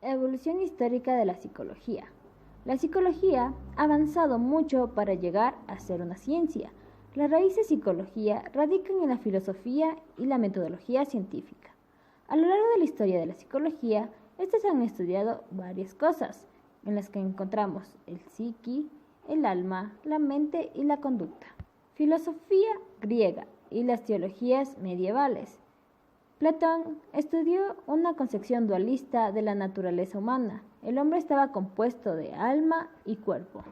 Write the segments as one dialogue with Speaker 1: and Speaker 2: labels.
Speaker 1: Evolución histórica de la psicología. La psicología ha avanzado mucho para llegar a ser una ciencia. Las raíces de psicología radican en la filosofía y la metodología científica. A lo largo de la historia de la psicología, estas han estudiado varias cosas, en las que encontramos el psiqui, el alma, la mente y la conducta. Filosofía griega y las teologías medievales. Platón estudió una concepción dualista de la naturaleza humana. El hombre estaba compuesto de alma y cuerpo.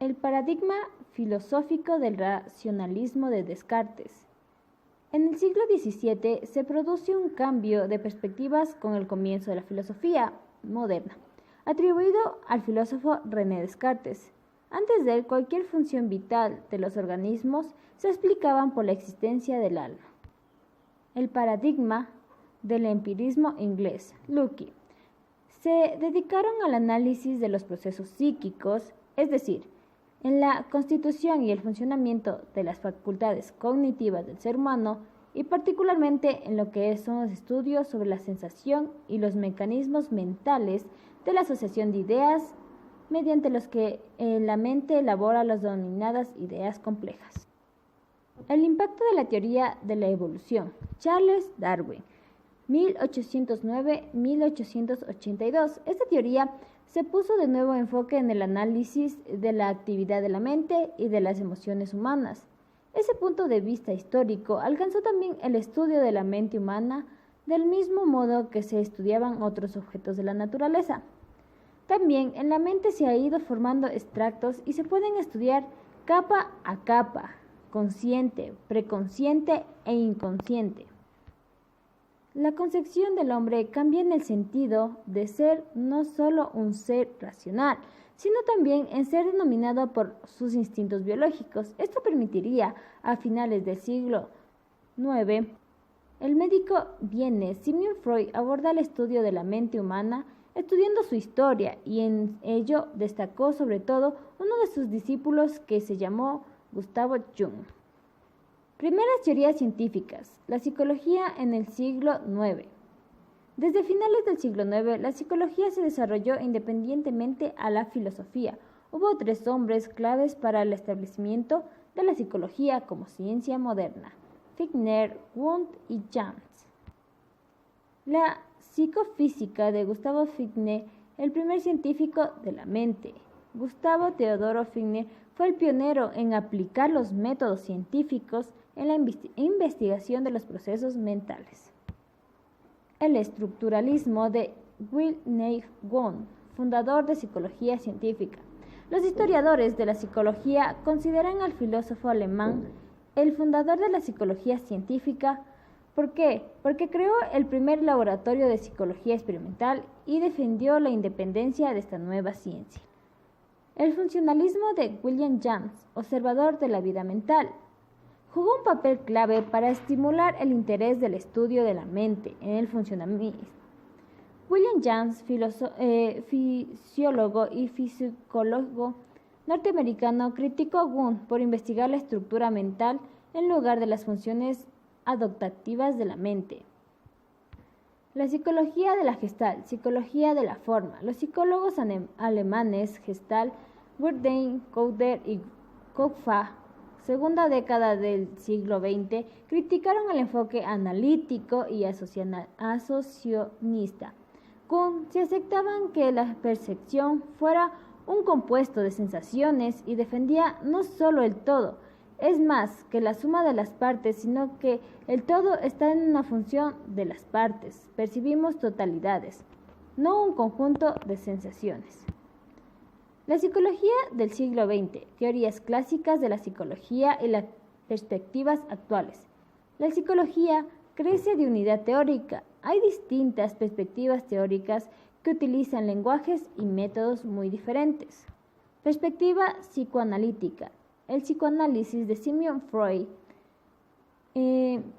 Speaker 1: El paradigma filosófico del racionalismo de Descartes. En el siglo XVII se produce un cambio de perspectivas con el comienzo de la filosofía moderna, atribuido al filósofo René Descartes. Antes de él, cualquier función vital de los organismos se explicaban por la existencia del alma. El paradigma del empirismo inglés, Locke, se dedicaron al análisis de los procesos psíquicos, es decir, en la constitución y el funcionamiento de las facultades cognitivas del ser humano y particularmente en lo que son los estudios sobre la sensación y los mecanismos mentales de la asociación de ideas mediante los que la mente elabora las denominadas ideas complejas. El impacto de la teoría de la evolución. Charles Darwin, 1809-1882. Esta teoría se puso de nuevo enfoque en el análisis de la actividad de la mente y de las emociones humanas. Ese punto de vista histórico alcanzó también el estudio de la mente humana del mismo modo que se estudiaban otros objetos de la naturaleza. También en la mente se ha ido formando extractos y se pueden estudiar capa a capa, consciente, preconsciente e inconsciente. La concepción del hombre cambia en el sentido de ser no solo un ser racional, sino también en ser denominado por sus instintos biológicos. Esto permitiría, a finales del siglo IX, el médico viene Sigmund Freud aborda el estudio de la mente humana, estudiando su historia, y en ello destacó sobre todo uno de sus discípulos que se llamó Gustavo Jung. Primeras teorías científicas. La psicología en el siglo IX. Desde finales del siglo IX, la psicología se desarrolló independientemente a la filosofía. Hubo tres hombres claves para el establecimiento de la psicología como ciencia moderna: Fechner, Wundt y Jans. La psicofísica de Gustavo Fechner, el primer científico de la mente. Gustavo Teodoro Fechner fue el pionero en aplicar los métodos científicos en la investigación de los procesos mentales. El estructuralismo de Wilhelm Wundt, fundador de psicología científica. Los historiadores de la psicología consideran al filósofo alemán el fundador de la psicología científica. ¿Por qué? Porque creó el primer laboratorio de psicología experimental y defendió la independencia de esta nueva ciencia. El funcionalismo de William James, observador de la vida mental, jugó un papel clave para estimular el interés del estudio de la mente en el funcionamiento. William James, fisiólogo y psicólogo norteamericano, criticó a Wundt por investigar la estructura mental en lugar de las funciones adaptativas de la mente. La psicología de la Gestalt, psicología de la forma. Los psicólogos alemanes Gestalt, Wettstein, Kotter y Kopfa, segunda década del siglo XX, criticaron el enfoque analítico y asociacionista. Se aceptaban que la percepción fuera un compuesto de sensaciones y defendía no solo el todo, es más que la suma de las partes, sino que el todo está en una función de las partes. Percibimos totalidades, no un conjunto de sensaciones. La psicología del siglo XX, teorías clásicas de la psicología y las perspectivas actuales. La psicología crece de unidad teórica. Hay distintas perspectivas teóricas que utilizan lenguajes y métodos muy diferentes. Perspectiva psicoanalítica. El psicoanálisis de Sigmund Freud,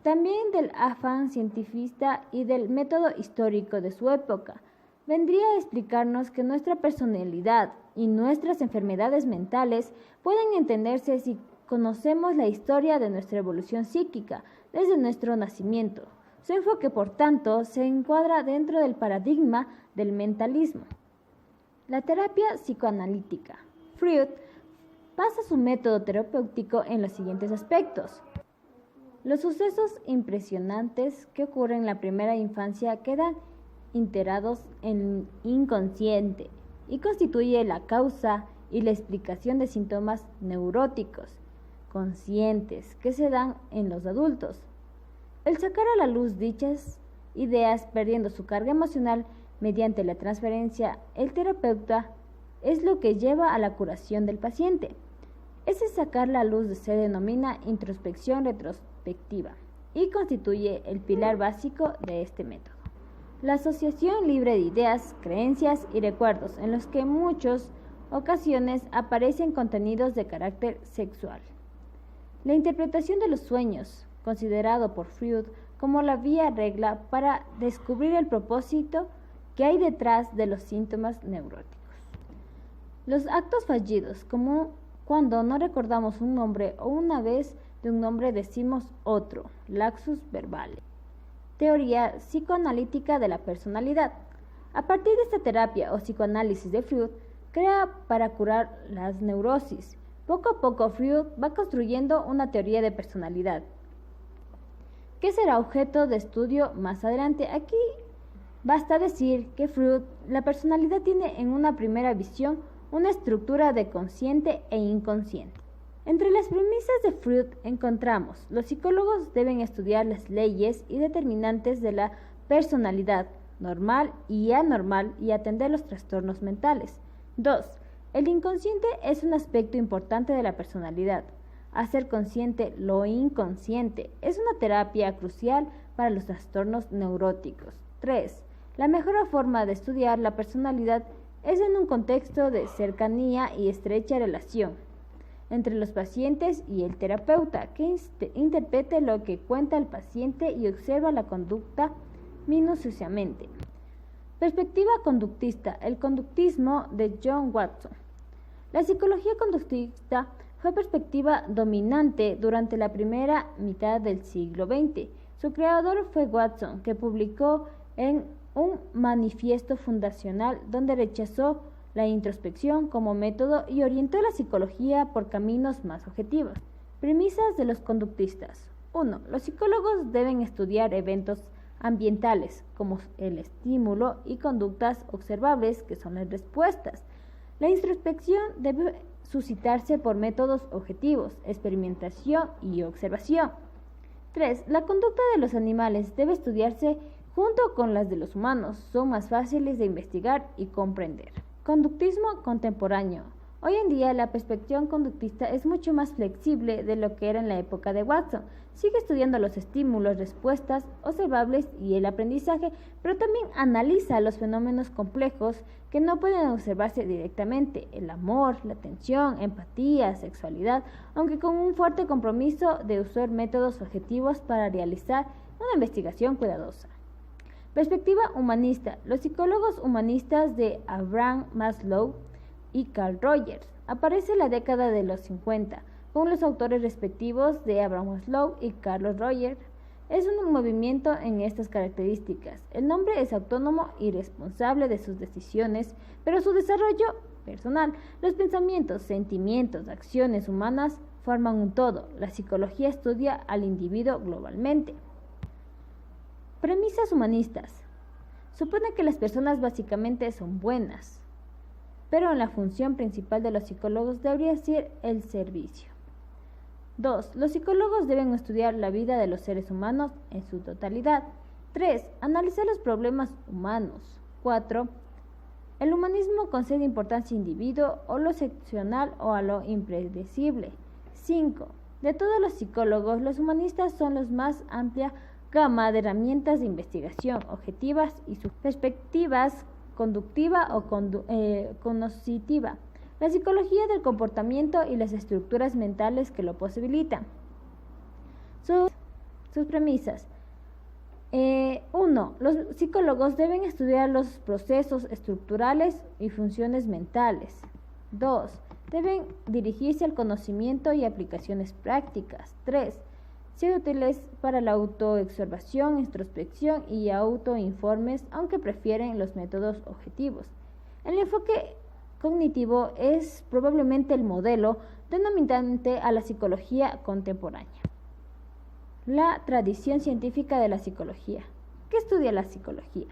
Speaker 1: también del afán científico y del método histórico de su época, vendría a explicarnos que nuestra personalidad y nuestras enfermedades mentales pueden entenderse si conocemos la historia de nuestra evolución psíquica desde nuestro nacimiento. Su enfoque, por tanto, se encuadra dentro del paradigma del mentalismo. La terapia psicoanalítica. Freud basa su método terapéutico en los siguientes aspectos. Los sucesos impresionantes que ocurren en la primera infancia quedan integrados en el inconsciente y constituye la causa y la explicación de síntomas neuróticos conscientes que se dan en los adultos. El sacar a la luz dichas ideas perdiendo su carga emocional mediante la transferencia, el terapeuta es lo que lleva a la curación del paciente. Ese sacar la luz se denomina introspección retrospectiva y constituye el pilar básico de este método. La asociación libre de ideas, creencias y recuerdos en los que en muchas ocasiones aparecen contenidos de carácter sexual. La interpretación de los sueños, considerado por Freud como la vía regla para descubrir el propósito que hay detrás de los síntomas neuróticos. Los actos fallidos, como cuando no recordamos un nombre o una vez de un nombre decimos otro, lapsus verbale. Teoría psicoanalítica de la personalidad. A partir de esta terapia o psicoanálisis de Freud, crea para curar las neurosis. Poco a poco Freud va construyendo una teoría de personalidad, que será objeto de estudio más adelante. Aquí basta decir que Freud, la personalidad tiene en una primera visión una estructura de consciente e inconsciente. Entre las premisas de Freud encontramos: los psicólogos deben estudiar las leyes y determinantes de la personalidad normal y anormal y atender los trastornos mentales. 2. El inconsciente es un aspecto importante de la personalidad. Hacer consciente lo inconsciente es una terapia crucial para los trastornos neuróticos. 3. La mejor forma de estudiar la personalidad es en un contexto de cercanía y estrecha relación entre los pacientes y el terapeuta, que interprete lo que cuenta el paciente y observa la conducta minuciosamente. Perspectiva conductista. El conductismo de John Watson. La psicología conductista fue perspectiva dominante durante la primera mitad del siglo XX. Su creador fue Watson, que publicó en un manifiesto fundacional donde rechazó la introspección como método y orientó la psicología por caminos más objetivos. Premisas de los conductistas. 1. Los psicólogos deben estudiar eventos ambientales como el estímulo y conductas observables que son las respuestas. La introspección debe suscitarse por métodos objetivos, experimentación y observación. 3. La conducta de los animales debe estudiarse junto con las de los humanos. Son más fáciles de investigar y comprender. Conductismo contemporáneo. Hoy en día la perspectiva conductista es mucho más flexible de lo que era en la época de Watson. Sigue estudiando los estímulos, respuestas observables y el aprendizaje, pero también analiza los fenómenos complejos que no pueden observarse directamente: el amor, la atención, empatía, sexualidad, aunque con un fuerte compromiso de usar métodos objetivos para realizar una investigación cuidadosa. Perspectiva humanista. Los psicólogos humanistas de Abraham Maslow y Carl Rogers aparece en la década de los 50, con los autores respectivos de Abraham Maslow y Carlos Rogers. Es un movimiento en estas características. El hombre es autónomo y responsable de sus decisiones, pero su desarrollo personal, los pensamientos, sentimientos, acciones humanas forman un todo. La psicología estudia al individuo globalmente. Premisas humanistas. Supone que las personas básicamente son buenas, pero la función principal de los psicólogos debería ser el servicio. 2. Los psicólogos deben estudiar la vida de los seres humanos en su totalidad. 3. Analizar los problemas humanos. 4. El humanismo concede importancia al individuo o lo excepcional o a lo impredecible. 5. De todos los psicólogos, los humanistas son los más amplia gama de herramientas de investigación objetivas y sus perspectivas conductiva o cognitiva, la psicología del comportamiento y las estructuras mentales que lo posibilitan. Sus premisas. 1. Los psicólogos deben estudiar los procesos estructurales y funciones mentales. 2. Deben dirigirse al conocimiento y aplicaciones prácticas. 3. son útiles para la autoobservación, introspección y autoinformes, aunque prefieren los métodos objetivos. El enfoque cognitivo es probablemente el modelo denominante a la psicología contemporánea. La tradición científica de la psicología. ¿Qué estudia la psicología?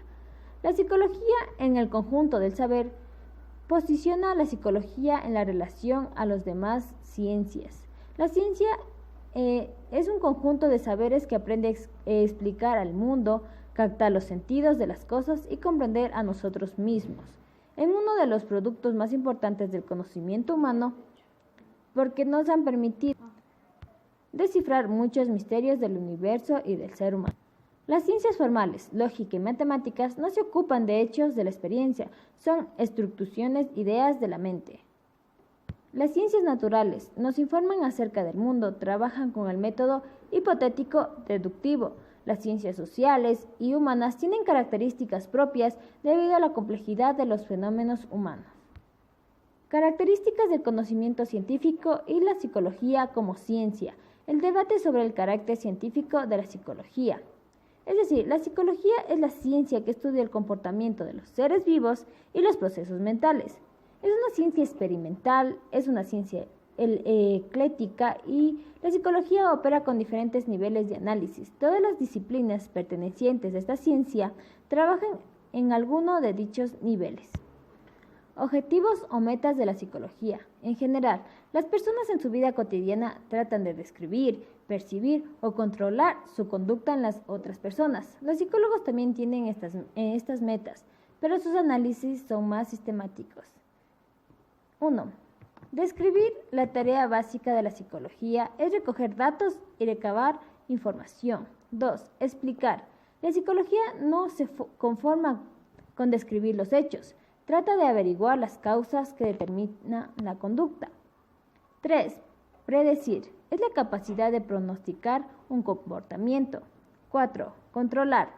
Speaker 1: La psicología, en el conjunto del saber, posiciona a la psicología en la relación a las demás ciencias. La ciencia es un conjunto de saberes que aprende a explicar al mundo, captar los sentidos de las cosas y comprender a nosotros mismos. Es uno de los productos más importantes del conocimiento humano porque nos han permitido descifrar muchos misterios del universo y del ser humano. Las ciencias formales, lógica y matemáticas no se ocupan de hechos de la experiencia, son estructuraciones, ideas de la mente. Las ciencias naturales nos informan acerca del mundo, trabajan con el método hipotético-deductivo. Las ciencias sociales y humanas tienen características propias debido a la complejidad de los fenómenos humanos. Características del conocimiento científico y la psicología como ciencia. El debate sobre el carácter científico de la psicología. Es decir, la psicología es la ciencia que estudia el comportamiento de los seres vivos y los procesos mentales. Es una ciencia experimental, es una ciencia ecléctica y la psicología opera con diferentes niveles de análisis. Todas las disciplinas pertenecientes a esta ciencia trabajan en alguno de dichos niveles. Objetivos o metas de la psicología. En general, las personas en su vida cotidiana tratan de describir, percibir o controlar su conducta en las otras personas. Los psicólogos también tienen estas metas, pero sus análisis son más sistemáticos. 1. Describir. La tarea básica de la psicología es recoger datos y recabar información. 2. Explicar. La psicología no se conforma con describir los hechos. Trata de averiguar las causas que determinan la conducta. 3. Predecir. Es la capacidad de pronosticar un comportamiento. 4. Controlar.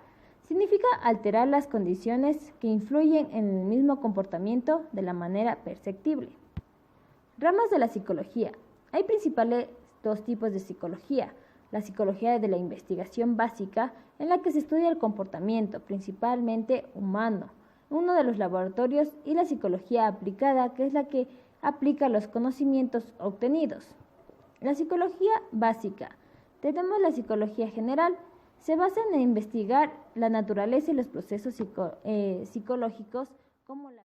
Speaker 1: Significa alterar las condiciones que influyen en el mismo comportamiento de la manera perceptible. Ramas de la psicología. Hay principales dos tipos de psicología. La psicología de la investigación básica, en la que se estudia el comportamiento, principalmente humano, uno de los laboratorios, y la psicología aplicada, que es la que aplica los conocimientos obtenidos. La psicología básica. Tenemos la psicología general. Se basa en investigar la naturaleza y los procesos psicológicos, como la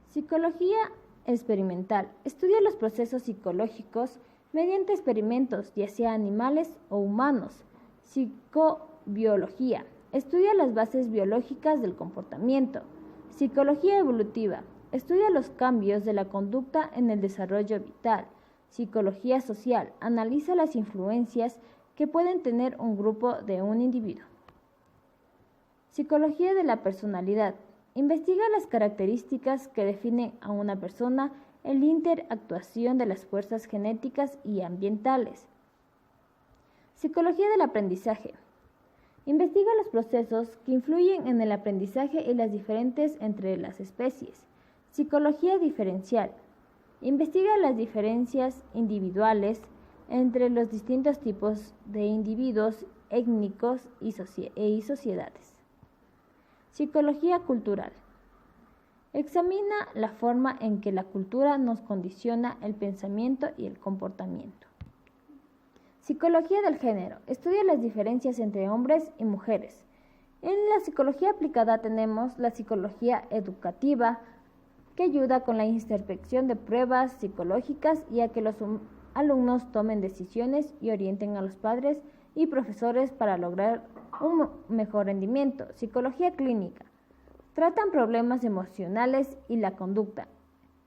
Speaker 1: psicología experimental. Estudia los procesos psicológicos mediante experimentos, ya sea animales o humanos. Psicobiología. Estudia las bases biológicas del comportamiento. Psicología evolutiva. Estudia los cambios de la conducta en el desarrollo vital. Psicología social. Analiza las influencias que pueden tener un grupo de un individuo. Psicología de la personalidad. Investiga las características que definen a una persona, la interactuación de las fuerzas genéticas y ambientales. Psicología del aprendizaje. Investiga los procesos que influyen en el aprendizaje y las diferencias entre las especies. Psicología diferencial. Investiga las diferencias individuales entre los distintos tipos de individuos étnicos y sociedades. Psicología cultural. Examina la forma en que la cultura nos condiciona el pensamiento y el comportamiento. Psicología del género. Estudia las diferencias entre hombres y mujeres. En la psicología aplicada tenemos la psicología educativa, que ayuda con la introspección de pruebas psicológicas y a que los alumnos tomen decisiones y orienten a los padres y profesores para lograr un mejor rendimiento. Psicología clínica. Tratan problemas emocionales y la conducta,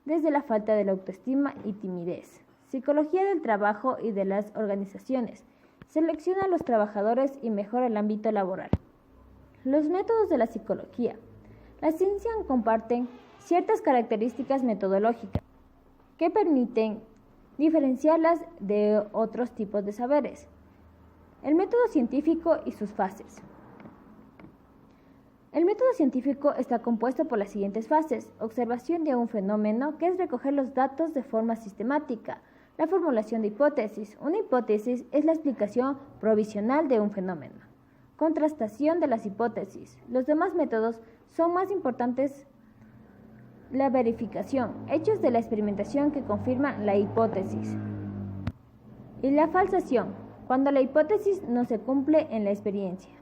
Speaker 1: desde la falta de la autoestima y timidez. Psicología del trabajo y de las organizaciones. Selecciona a los trabajadores y mejora el ámbito laboral. Los métodos de la psicología. La ciencia comparte ciertas características metodológicas que permiten diferenciarlas de otros tipos de saberes. El método científico y sus fases. El método científico está compuesto por las siguientes fases: observación de un fenómeno, que es recoger los datos de forma sistemática; La formulación de hipótesis. Una hipótesis es la explicación provisional de un fenómeno. Contrastación de las hipótesis. Los demás métodos son más importantes. La verificación. Hechos de la experimentación que confirman la hipótesis. Y la falsación. Cuando la hipótesis no se cumple en la experiencia.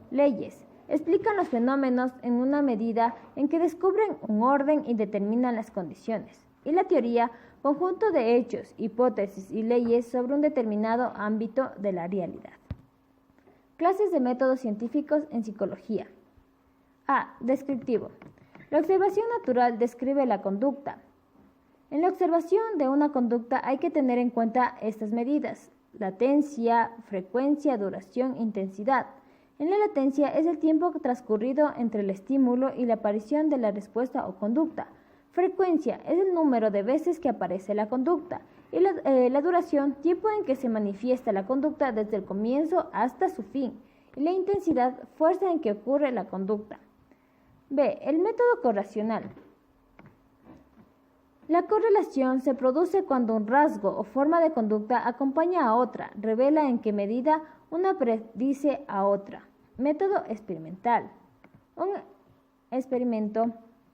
Speaker 1: Leyes. Explican los fenómenos en una medida en que descubren un orden y determinan las condiciones. Y la teoría, conjunto de hechos, hipótesis y leyes sobre un determinado ámbito de la realidad. Clases de métodos científicos en psicología. A. Descriptivo. La observación natural describe la conducta. En la observación de una conducta hay que tener en cuenta estas medidas: latencia, frecuencia, duración, intensidad. En la latencia es el tiempo transcurrido entre el estímulo y la aparición de la respuesta o conducta. Frecuencia es el número de veces que aparece la conducta. Y la duración, tiempo en que se manifiesta la conducta desde el comienzo hasta su fin. Y la intensidad, fuerza en que ocurre la conducta. B. El método correlacional. La correlación se produce cuando un rasgo o forma de conducta acompaña a otra, revela en qué medida una predice a otra. Método experimental. Un experimento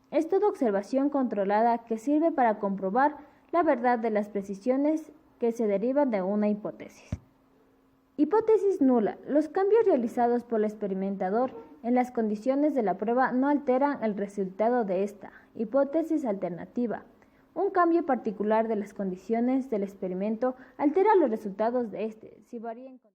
Speaker 1: es toda observación controlada que sirve para comprobar la verdad de las precisiones que se derivan de una hipótesis. Hipótesis nula. Los cambios realizados por el experimentador en las condiciones de la prueba no alteran el resultado de esta. Hipótesis alternativa. Un cambio particular de las condiciones del experimento altera los resultados de este, si varían.